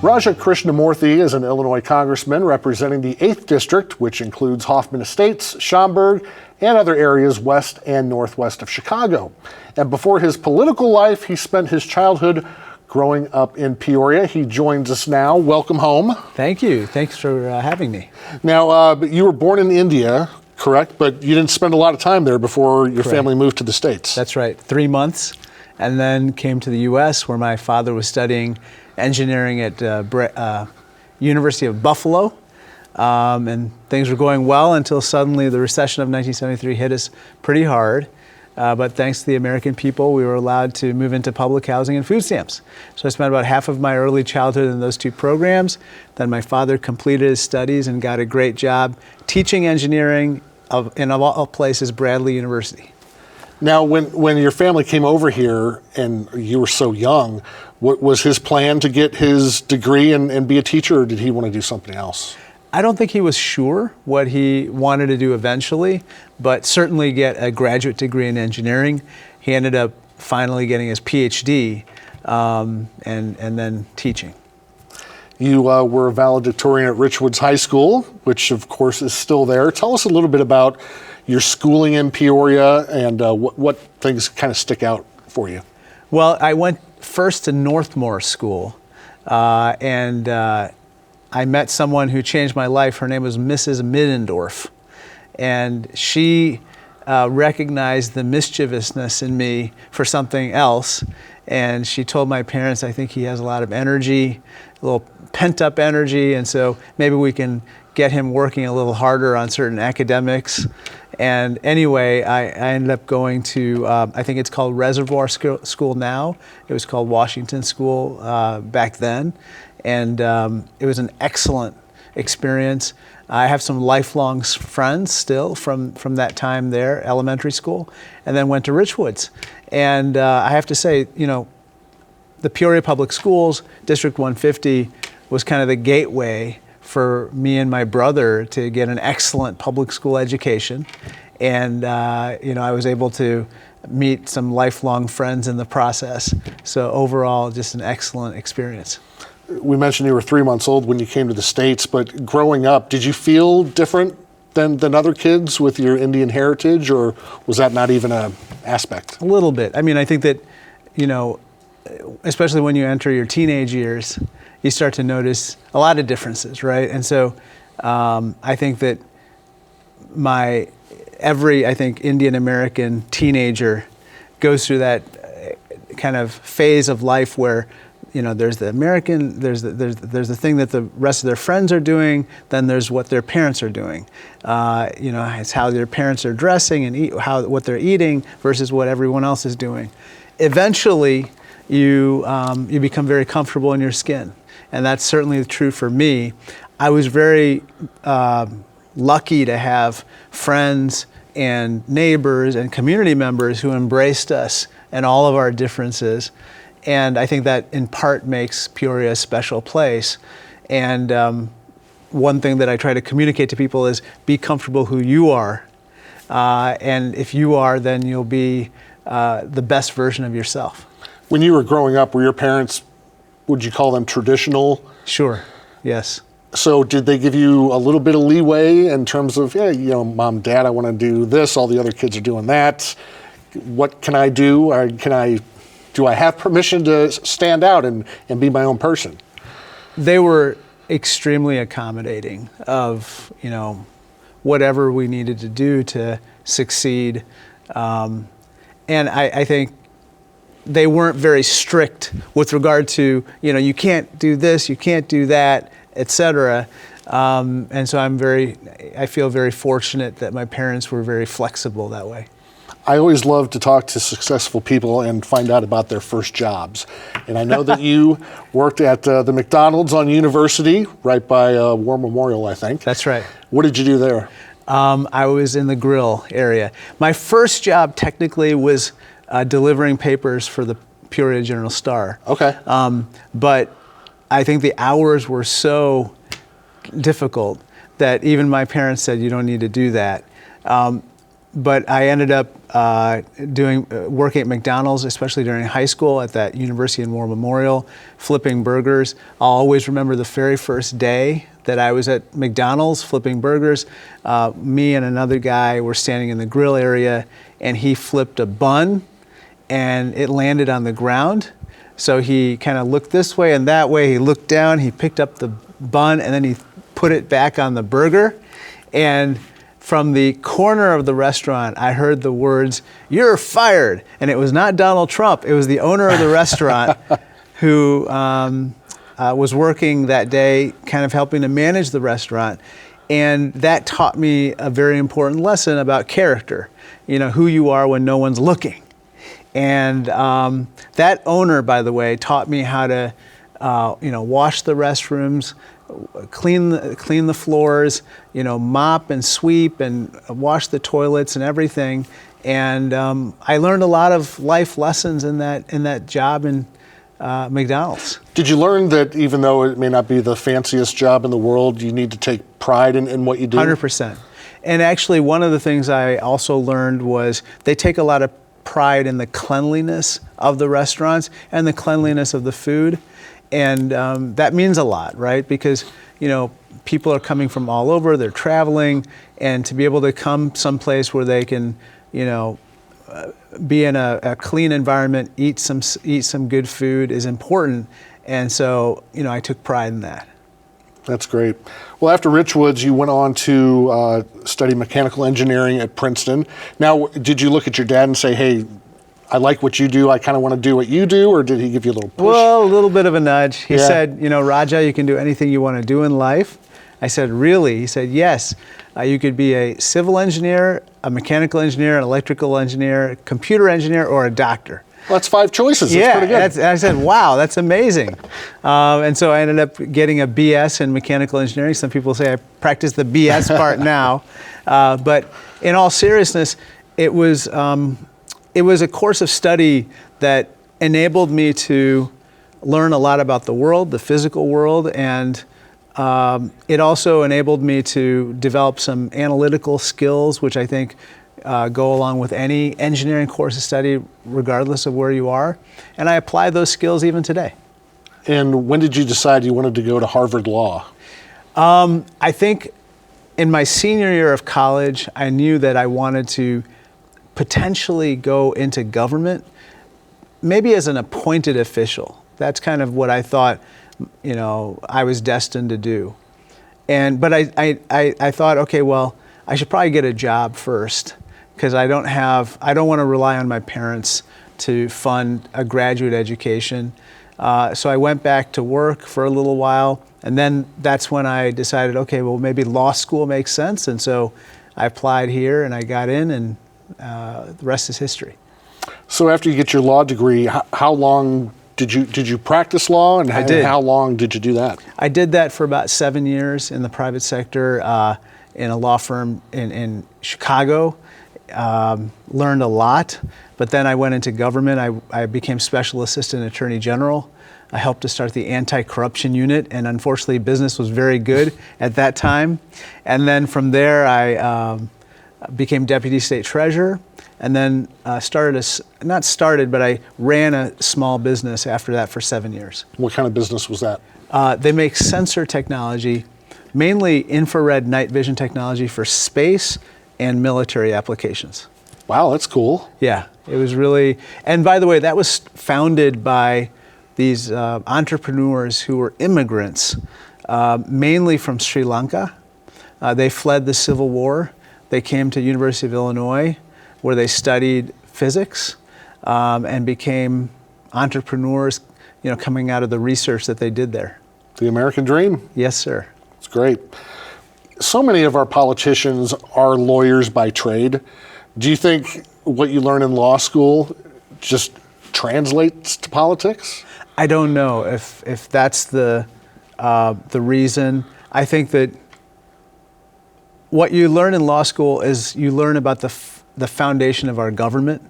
Raja Krishnamurthy is an Illinois congressman representing the 8th District, which includes Hoffman Estates, Schaumburg, and other areas west and northwest of Chicago. And before his political life, he spent his childhood growing up in Peoria. He joins us now. Welcome home. Thank you. Thanks for having me. Now, you were born in India, correct? But you didn't spend a lot of time there before your family moved to the States. That's right. 3 months, and then came to the U.S., where my father was studying engineering at University of Buffalo, and things were going well until suddenly the recession of 1973 hit us pretty hard. But thanks to the American people, we were allowed to move into public housing and food stamps. So I spent about half of my early childhood in those two programs. Then my father completed his studies and got a great job teaching engineering in, of all places, Bradley University. Now, when your family came over here and you were so young, what was his plan to get his degree and be a teacher, or did he want to do something else? I don't think he was sure what he wanted to do eventually, but certainly get a graduate degree in engineering. He ended up finally getting his PhD and then teaching. You were a valedictorian at Richwoods High School, which of course is still there. Tell us a little bit about your schooling in Peoria and what things kind of stick out for you. Well, I went first to Northmore School, and I met someone who changed my life. Her name was Mrs. Middendorf, and she recognized the mischievousness in me for something else, and she told my parents, I think he has a lot of energy, a little pent-up energy, and so maybe we can get him working a little harder on certain academics. And anyway, I ended up going to, I think it's called Reservoir School now. It was called Washington School back then. And it was an excellent experience. I have some lifelong friends still from that time there, elementary school, and then went to Richwoods. And I have to say, you know, the Peoria Public Schools, District 150, was kind of the gateway for me and my brother to get an excellent public school education. And you know, I was able to meet some lifelong friends in the process. So overall, just an excellent experience. We mentioned you were 3 months old when you came to the States, but growing up, did you feel different than other kids with your Indian heritage, or was that not even an aspect? A little bit. I mean, I think that, you know, especially when you enter your teenage years, you start to notice a lot of differences, right? And so I think that every Indian American teenager goes through that kind of phase of life where, you know, there's the American, there's the thing that the rest of their friends are doing, then there's what their parents are doing. You know, it's how their parents are dressing and what they're eating versus what everyone else is doing. Eventually, you become very comfortable in your skin. And that's certainly true for me. I was very lucky to have friends and neighbors and community members who embraced us and all of our differences. And I think that in part makes Peoria a special place. And one thing that I try to communicate to people is be comfortable who you are. And if you are, then you'll be the best version of yourself. When you were growing up, were your parents, would you call them traditional? Sure, yes. So did they give you a little bit of leeway in terms of, yeah, you know, mom, dad, I want to do this, all the other kids are doing that. What can I do? Or do I have permission to stand out and be my own person? They were extremely accommodating of, you know, whatever we needed to do to succeed. And I think they weren't very strict with regard to, you know, you can't do this, you can't do that, etc. And so I feel very fortunate that my parents were very flexible that way. I always love to talk to successful people and find out about their first jobs. And I know that you worked at the McDonald's on University, right by War Memorial, I think. That's right. What did you do there? I was in the grill area. My first job technically was delivering papers for the Peoria Journal Star. Okay. But I think the hours were so difficult that even my parents said, you don't need to do that. but I ended up working at McDonald's, especially during high school at that University and War Memorial, flipping burgers. I'll always remember the very first day that I was at McDonald's flipping burgers. Me and another guy were standing in the grill area, and he flipped a bun, and it landed on the ground. So he kind of looked this way and that way. He looked down, he picked up the bun, and then he put it back on the burger. And from the corner of the restaurant, I heard the words, "You're fired." And it was not Donald Trump, it was the owner of the restaurant who was working that day, kind of helping to manage the restaurant. And that taught me a very important lesson about character, who you are when no one's looking. And that owner, by the way, taught me how to, wash the restrooms, clean the floors, mop and sweep and wash the toilets and everything. And I learned a lot of life lessons in that job in McDonald's. Did you learn that even though it may not be the fanciest job in the world, you need to take pride in what you do? 100%. And actually, one of the things I also learned was they take a lot of pride in the cleanliness of the restaurants and the cleanliness of the food. And that means a lot, right? Because, people are coming from all over, they're traveling, and to be able to come someplace where they can, be in a clean environment, eat some good food is important. And so, I took pride in that. That's great. Well, after Richwoods, you went on to study mechanical engineering at Princeton. Now, did you look at your dad and say, "Hey, I like what you do, I kind of want to do what you do," or did he give you a little push? Well, a little bit of a nudge. He Yeah. said, Raja, you can do anything you want to do in life. I said, really? He said, yes. You could be a civil engineer, a mechanical engineer, an electrical engineer, a computer engineer, or a doctor. Well, that's 5 choices. That's Yeah, pretty good. I said, wow, that's amazing. And so I ended up getting a BS in mechanical engineering. Some people say I practice the BS part now. But in all seriousness, it was a course of study that enabled me to learn a lot about the world, the physical world, and it also enabled me to develop some analytical skills, which I think go along with any engineering course of study, regardless of where you are. And I apply those skills even today. And when did you decide you wanted to go to Harvard Law? I think in my senior year of college, I knew that I wanted to potentially go into government, maybe as an appointed official. That's kind of what I thought, I was destined to do. But I thought, okay, well, I should probably get a job first, because I don't want to rely on my parents to fund a graduate education. So I went back to work for a little while, and then that's when I decided, okay, well, maybe law school makes sense. And so I applied here and I got in, and the rest is history. So after you get your law degree, how long did you practice law, and I did. how long did you do that? I did that for about 7 years in the private sector in a law firm in Chicago. Learned a lot, but then I went into government. I became Special Assistant Attorney General. I helped to start the anti-corruption unit, and unfortunately business was very good at that time. And then from there I became Deputy State Treasurer, and then I ran a small business after that for 7 years. What kind of business was that? They make sensor technology, mainly infrared night vision technology for space and military applications. Wow, that's cool. Yeah, it was really, and by the way, that was founded by these entrepreneurs who were immigrants, mainly from Sri Lanka. They fled the Civil War. They came to University of Illinois, where they studied physics and became entrepreneurs, coming out of the research that they did there. The American dream. Yes, sir. It's great. So many of our politicians are lawyers by trade. Do you think what you learn in law school just translates to politics? I don't know if that's the reason. I think that what you learn in law school is you learn about the foundation of our government.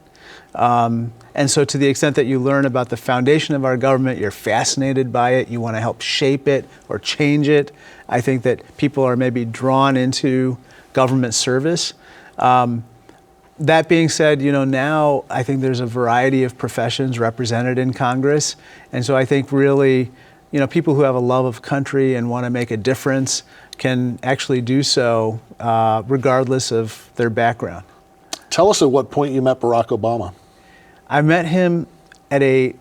And so to the extent that you learn about the foundation of our government, you're fascinated by it, you want to help shape it or change it. I think that people are maybe drawn into government service. That being said, now I think there's a variety of professions represented in Congress. And so I think really, people who have a love of country and want to make a difference can actually do so regardless of their background. Tell us at what point you met Barack Obama. I met him at I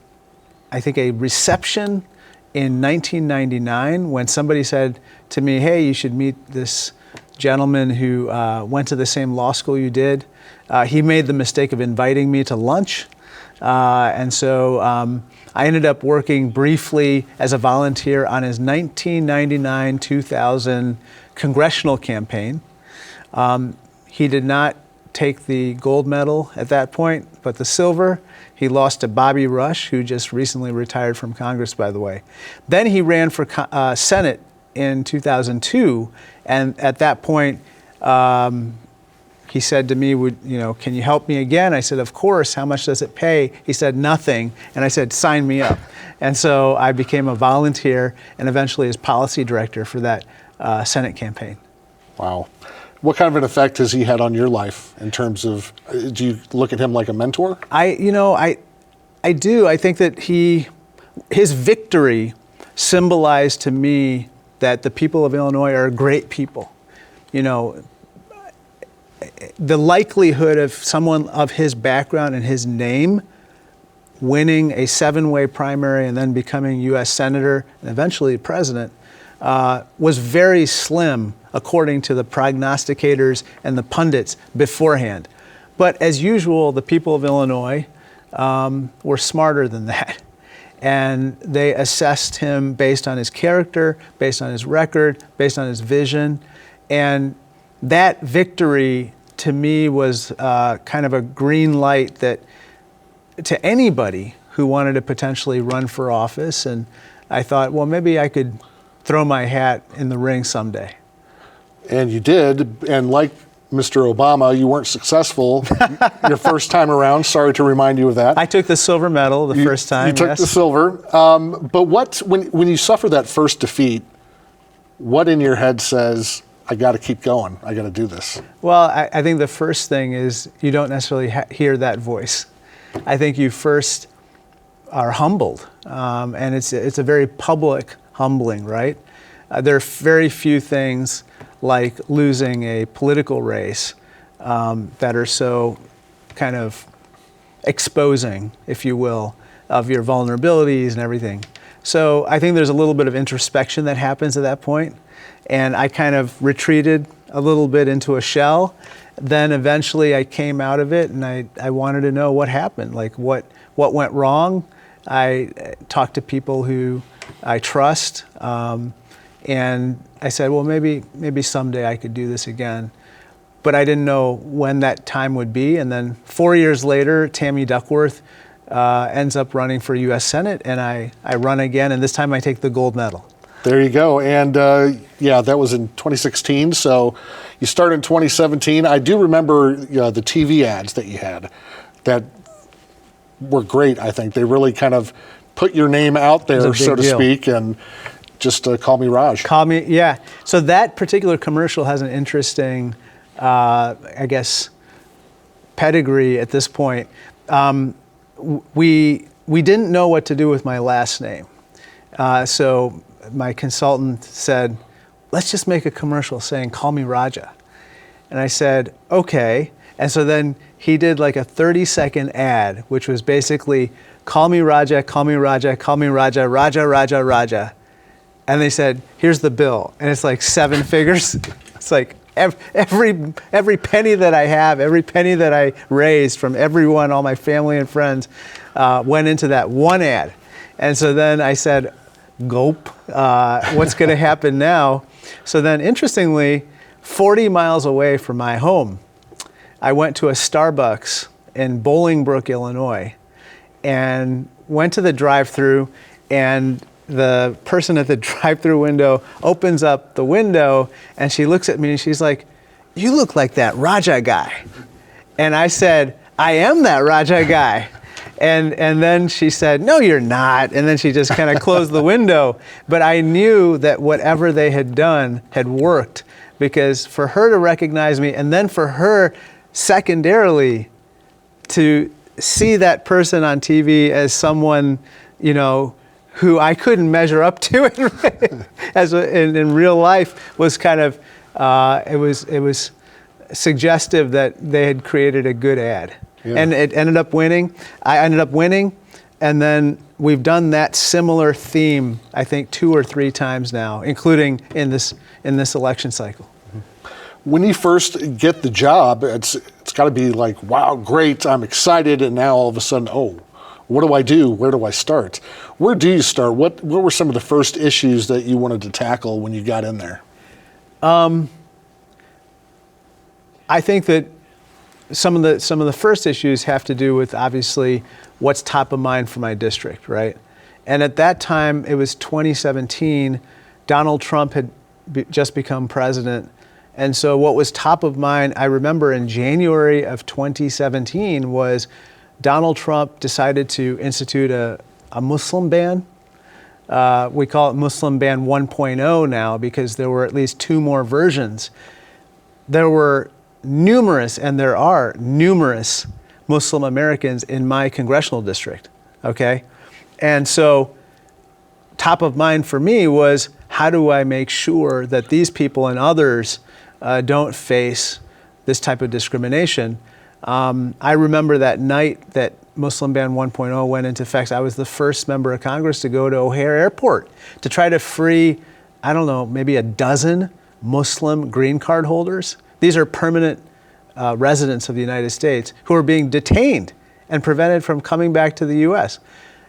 think a reception in 1999 when somebody said to me, hey, you should meet this gentleman who went to the same law school you did. He made the mistake of inviting me to lunch. And so I ended up working briefly as a volunteer on his 1999-2000 congressional campaign. He did not take the gold medal at that point, but the silver. He lost to Bobby Rush, who just recently retired from Congress, by the way. Then he ran for Senate in 2002, and at that point, he said to me, can you help me again? I said, of course. How much does it pay? He said, nothing. And I said, sign me up. And so I became a volunteer and eventually as policy director for that Senate campaign. Wow. What kind of an effect has he had on your life in terms of, do you look at him like a mentor? I do. I think that his victory symbolized to me that the people of Illinois are great people. The likelihood of someone of his background and his name winning a 7-way primary and then becoming U.S. Senator and eventually president was very slim, according to the prognosticators and the pundits beforehand. But as usual, the people of Illinois were smarter than that. And they assessed him based on his character, based on his record, based on his vision. And that victory, to me, was kind of a green light that to anybody who wanted to potentially run for office. And I thought, well, maybe I could throw my hat in the ring someday. And you did, and like Mr. Obama, you weren't successful your first time around. Sorry to remind you of that. I took the silver medal the first time. You took yes. the silver. But when you suffer that first defeat, what in your head says, I got to keep going, I got to do this? Well, I think the first thing is you don't necessarily hear that voice. I think you first are humbled, and it's a very public humbling, right? There are very few things like losing a political race that are so kind of exposing, if you will, of your vulnerabilities and everything. So I think there's a little bit of introspection that happens at that point, and I kind of retreated a little bit into a shell. Then eventually I came out of it, and I wanted to know what happened, like what went wrong. I talked to people who I trust, and I said, well, maybe someday I could do this again. But I didn't know when that time would be. And then 4 years later, Tammy Duckworth ends up running for U.S. Senate, and I run again, and this time I take the gold medal. There you go. And that was in 2016. So you start in 2017. I do remember the TV ads that you had that were great, I think. They really kind of put your name out there, so to speak, and just call me Raj. Call me, yeah. So that particular commercial has an interesting, I guess, pedigree at this point. We didn't know what to do with my last name. So my consultant said, let's just make a commercial saying, call me Raja. And I said, okay. And so then he did like a 30-second ad, which was basically, call me Raja, call me Raja, call me Raja, Raja, Raja, Raja. And they said, here's the bill. And it's like 7 figures. It's like every penny that I have, every penny that I raised from everyone, all my family and friends, went into that one ad. And so then I said, gulp, what's going to happen now? So then, interestingly, 40 miles away from my home, I went to a Starbucks in Bolingbrook, Illinois, and went to the drive-thru, and the person at the drive-thru window opens up the window, and she looks at me and she's like, you look like that Raja guy. And I said, I am that Raja guy. And then she said, no, you're not. And then she just kind of closed the window. But I knew that whatever they had done had worked, because for her to recognize me and then for her secondarily, to see that person on TV as someone, who I couldn't measure up to in real life was kind of, it was suggestive that they had created a good ad. Yeah. And it ended up winning. I ended up winning, and then we've done that similar theme, I think, 2 or 3 times now, including in this election cycle. When you first get the job, it's got to be like, wow, great, I'm excited, and now all of a sudden, oh, what do I do? Where do I start? Where do you start? What were some of the first issues that you wanted to tackle when you got in there? I think that some of the first issues have to do with, obviously, what's top of mind for my district, right? And at that time, it was 2017. Donald Trump had just become president. And so what was top of mind, I remember in January of 2017, was Donald Trump decided to institute a Muslim ban. We call it Muslim ban 1.0 now because there were at least 2 more versions. There were numerous, and there are numerous Muslim Americans in my congressional district, okay? And so top of mind for me was, how do I make sure that these people and others don't face this type of discrimination? I remember that night that Muslim Ban 1.0 went into effect, I was the first member of Congress to go to O'Hare Airport to try to free, I don't know, maybe a dozen Muslim green card holders. These are permanent residents of the United States who are being detained and prevented from coming back to the U.S.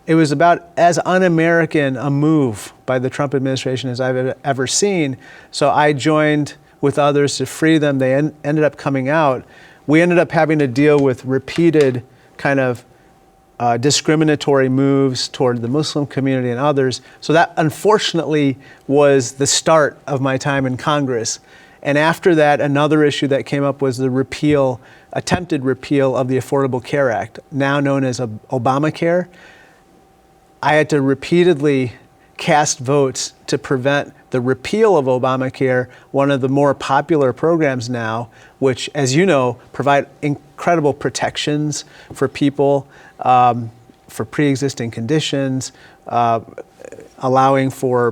It was about as un-American a move by the Trump administration as I've ever seen. So I joined with others to free them. They ended up coming out. We ended up having to deal with repeated kind of discriminatory moves toward the Muslim community and others. So that, unfortunately, was the start of my time in Congress. And after that, another issue that came up was the attempted repeal of the Affordable Care Act, now known as Obamacare. I had to repeatedly cast votes to prevent the repeal of Obamacare, one of the more popular programs now, which, as you know, provide incredible protections for people for pre-existing conditions, allowing for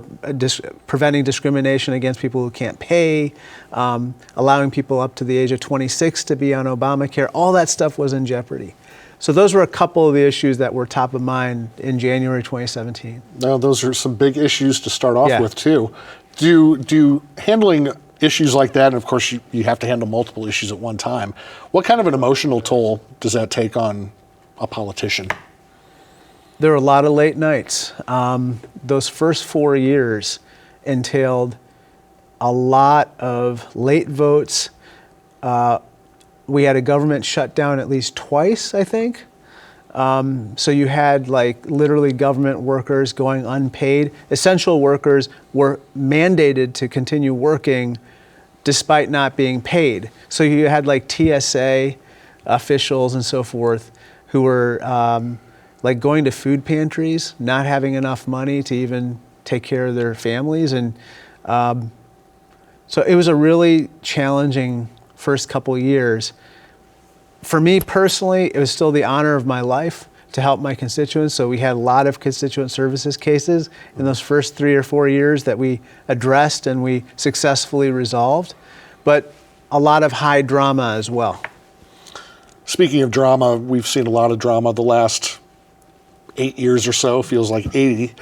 preventing discrimination against people who can't pay, allowing people up to the age of 26 to be on Obamacare. All that stuff was in jeopardy. So those were a couple of the issues that were top of mind in January 2017. Now, those are some big issues to start off Yeah. with, too. Do handling issues like that, and of course you have to handle multiple issues at one time, what kind of an emotional toll does that take on a politician? There were a lot of late nights. Those first 4 years entailed a lot of late votes. We had a government shutdown at least twice, I think. So you had literally government workers going unpaid. Essential workers were mandated to continue working despite not being paid. So you had TSA officials and so forth who were going to food pantries, not having enough money to even take care of their families. And so it was a really challenging first couple years. For me personally, it was still the honor of my life to help my constituents. So we had a lot of constituent services cases in those first 3 or 4 years that we addressed and we successfully resolved, but a lot of high drama as well. Speaking of drama, we've seen a lot of drama the last 8 years or so, feels like 80.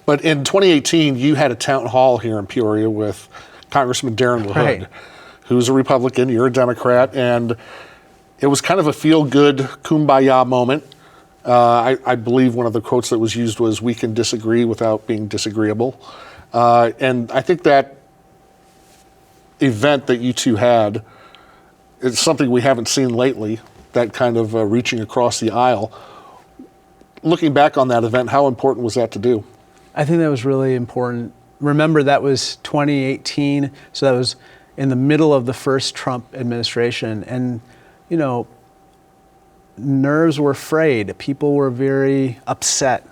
But in 2018, you had a town hall here in Peoria with Congressman Darren LaHood, Right. who's a Republican, you're a Democrat, and it was kind of a feel-good kumbaya moment. I believe one of the quotes that was used was, "We can disagree without being disagreeable." And I think that event that you two had is something we haven't seen lately, that kind of reaching across the aisle. Looking back on that event, how important was that to do? I think that was really important. Remember, that was 2018, so that was in the middle of the first Trump administration. And, nerves were frayed. People were very upset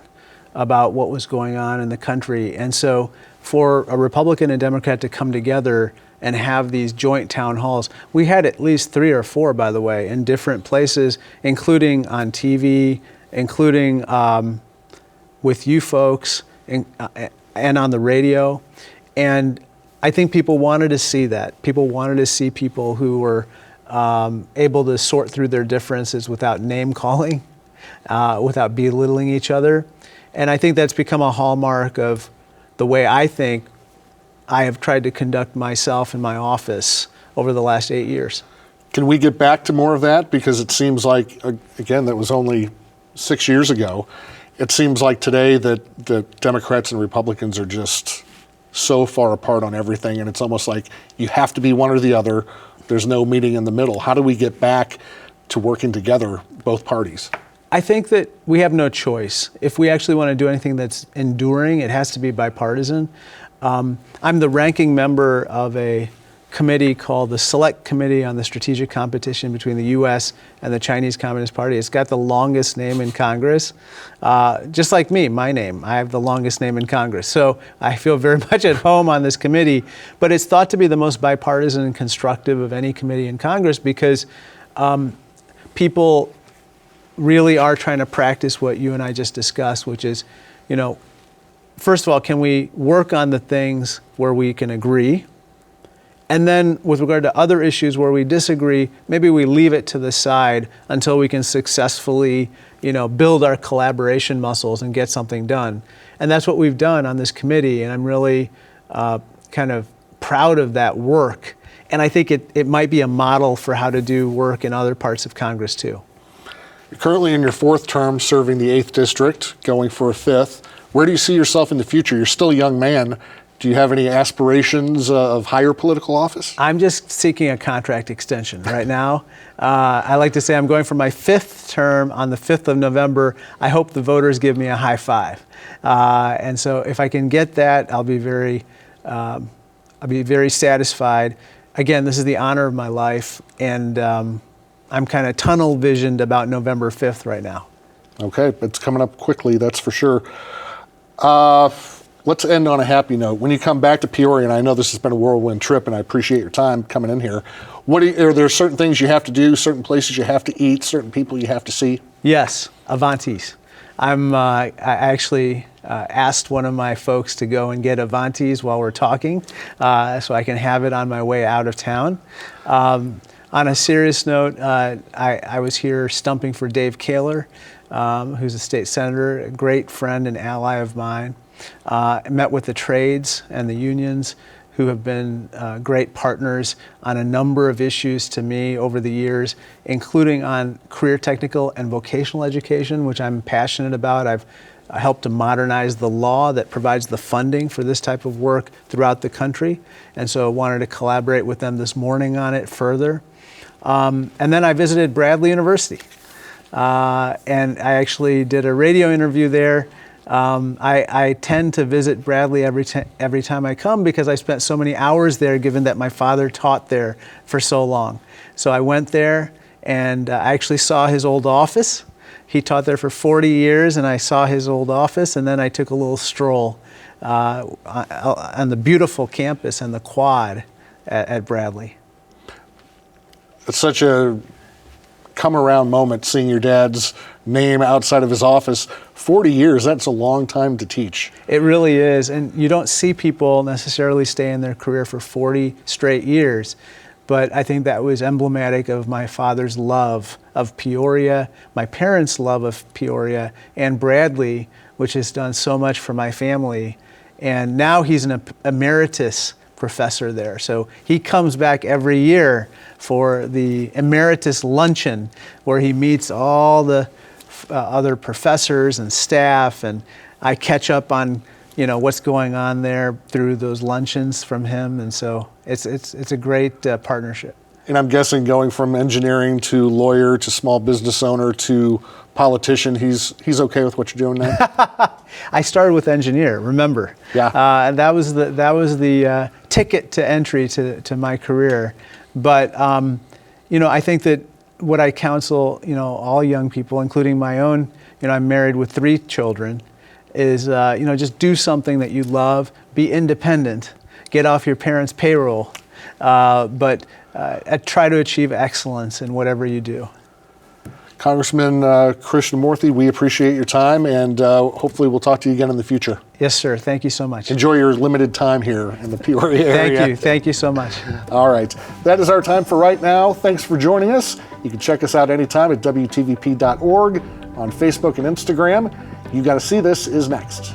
about what was going on in the country. And so for a Republican and Democrat to come together and have these joint town halls. We had at least 3 or 4, by the way, in different places, including on TV, including with you folks, and on the radio. And I think people wanted to see that. People wanted to see people who were able to sort through their differences without name calling, without belittling each other. And I think that's become a hallmark of the way I think I have tried to conduct myself in my office over the last 8 years. Can we get back to more of that? Because it seems like, again, that was only 6 years ago. It seems like today that the Democrats and Republicans are just so far apart on everything, and it's almost like you have to be one or the other. There's no meeting in the middle. How do we get back to working together, both parties? I think that we have no choice. If we actually want to do anything that's enduring, it has to be bipartisan. I'm the ranking member of a committee called the Select Committee on the Strategic Competition between the U.S. and the Chinese Communist Party. It's got the longest name in Congress. Just like me, my name, I have the longest name in Congress. So I feel very much at home on this committee, but it's thought to be the most bipartisan and constructive of any committee in Congress because people really are trying to practice what you and I just discussed, which is, first of all, can we work on the things where we can agree? And then with regard to other issues where we disagree, maybe we leave it to the side until we can successfully, build our collaboration muscles and get something done. And that's what we've done on this committee, and I'm really kind of proud of that work. And I think it might be a model for how to do work in other parts of Congress too. You're currently in your 4th term serving the 8th District, going for a 5th. Where do you see yourself in the future? You're still a young man. Do you have any aspirations of higher political office? I'm just seeking a contract extension right now. I like to say I'm going for my 5th term on the 5th of November. I hope the voters give me a high five. And so if I can get that, I'll be very satisfied. Again, this is the honor of my life, and I'm kind of tunnel visioned about November 5th right now. Okay, it's coming up quickly, that's for sure. Let's end on a happy note. When you come back to Peoria, and I know this has been a whirlwind trip, and I appreciate your time coming in here, are there certain things you have to do, certain places you have to eat, certain people you have to see? Yes, Avantis. I actually asked one of my folks to go and get Avantis while we're talking, so I can have it on my way out of town. On a serious note, I was here stumping for Dave Kaler, who's a state senator, a great friend and ally of mine. I met with the trades and the unions who have been great partners on a number of issues to me over the years, including on career technical and vocational education, which I'm passionate about. I've helped to modernize the law that provides the funding for this type of work throughout the country, and so I wanted to collaborate with them this morning on it further. And then I visited Bradley University, and I actually did a radio interview there. I tend to visit Bradley every time I come because I spent so many hours there, given that my father taught there for so long. So I went there and I actually saw his old office. He taught there for 40 years, and I saw his old office, and then I took a little stroll on the beautiful campus and the quad at Bradley. It's such a come around moment seeing your dad's name outside of his office. 40 years, that's a long time to teach. It really is, and you don't see people necessarily stay in their career for 40 straight years, but I think that was emblematic of my father's love of Peoria, my parents' love of Peoria, and Bradley, which has done so much for my family. And now he's an emeritus professor there. So he comes back every year for the emeritus luncheon, where he meets all the other professors and staff, and I catch up on what's going on there through those luncheons from him. And so it's a great partnership. And I'm guessing going from engineering to lawyer to small business owner to politician, he's okay with what you're doing now? I started with engineer, remember? Yeah. And that was the ticket to entry to my career. But I think that what I counsel all young people, including my own, I'm married with 3 children, is just do something that you love, be independent, get off your parents' payroll, but try to achieve excellence in whatever you do. Congressman Krishnamurthy, we appreciate your time, and hopefully we'll talk to you again in the future. Yes, sir. Thank you so much. Enjoy your limited time here in the Peoria area. Thank you. Thank you so much. All right. That is our time for right now. Thanks for joining us. You can check us out anytime at WTVP.org, on Facebook and Instagram. You Gotta See This is next.